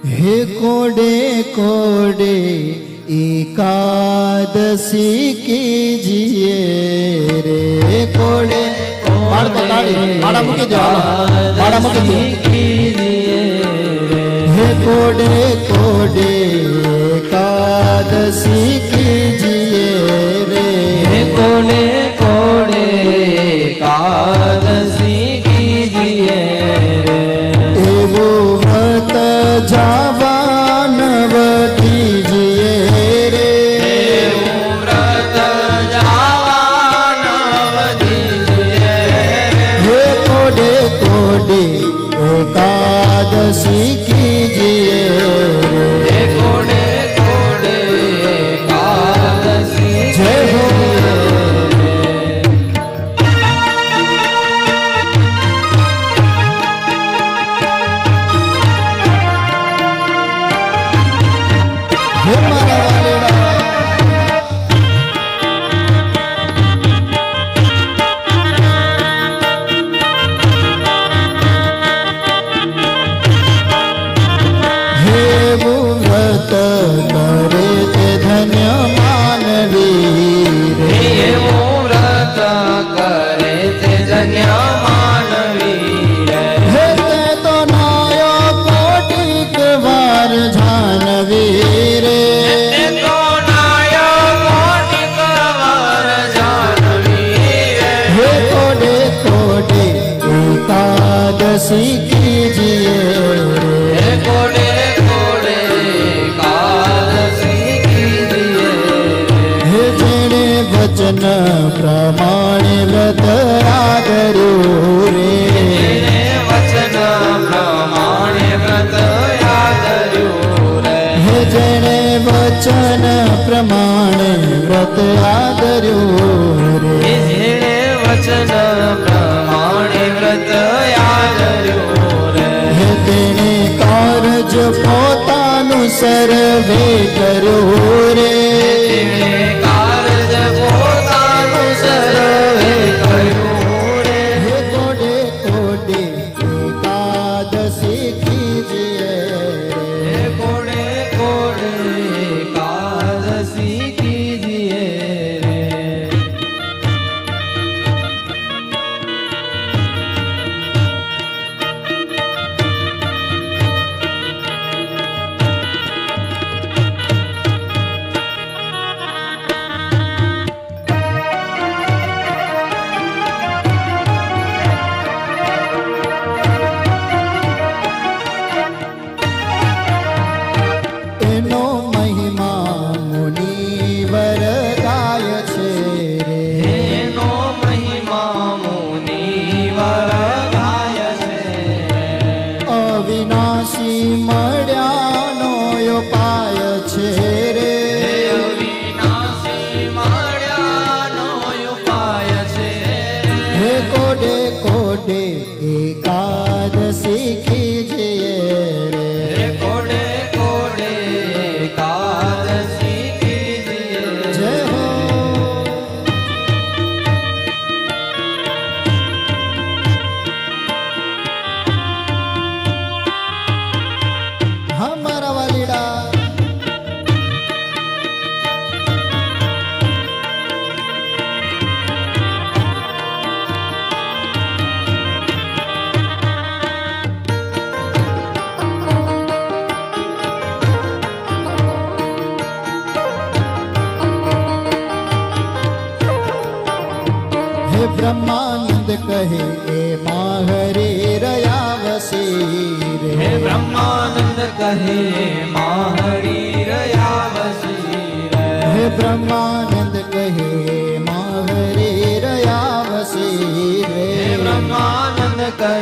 हे कोडे कोडे एकादशी कीजिए रे कोडे माड़ा मुकी दो हे कोडे कोडे एकादशी कीजिए रे कोडे कोडे एकादशी कीजिए एवो व्रत जावानव कीजिए रे व्रत जावानव कीजिए हे कोडे कोडे एकादशी कीजिए रे कोडे कोडे एकादशी जय हो हे मारा वालेड़ा हे वो व्रत करे ते धन्य मानवी रे हे व्रत करे ते धन्य मानवी हे ते तो नायो कोटिक वार जानवी रे तो नायो कोटिक वार जानवी हे कोडे कोडे एकादशी कीजिए रे कोडे कोडे एकादशी कीजिए हे जेणे वचन प्रमाणे व्रत आदर्यो रे वचन प्रमाणे व्रत आदर्यो रे हे जेणे वचन प्रमाणे व्रत आदर्यो रे जेणे वचन प्रमाणे व्रत आदर्यो रे हे तेणे कारज પોતાનું સર્વે કર્યો રે તેણે કારજ પોતાનું સર્વે કર્યું રે હે કોડે કોડે એકાદશી કીજીએ હે કોડે કોડે એકાદશી કીજીએ રે એનો મહિમા મુનિવર ગાય છે રે એનો મહિમા મુનિવર ગાય છે અવિનાશી મળ્યાનો ઉપાય છે રે અવિનાશી મળ્યાનો ઉપાય છે હે કોડે કોડે એકાદશી કીજીએ રે હે કોડે કોડે એકાદશી કીજીએ જય હો हमारा वालीड़ा हे ब्रह्मानंद कहे ए माहरे रयावसी रे હે બ્રહ્માનંદ કહે માહરી રયાવસી રે हे ब्रह्मानंद कहे माहरे रयावसी હે रे બ્રહ્માનંદ કહે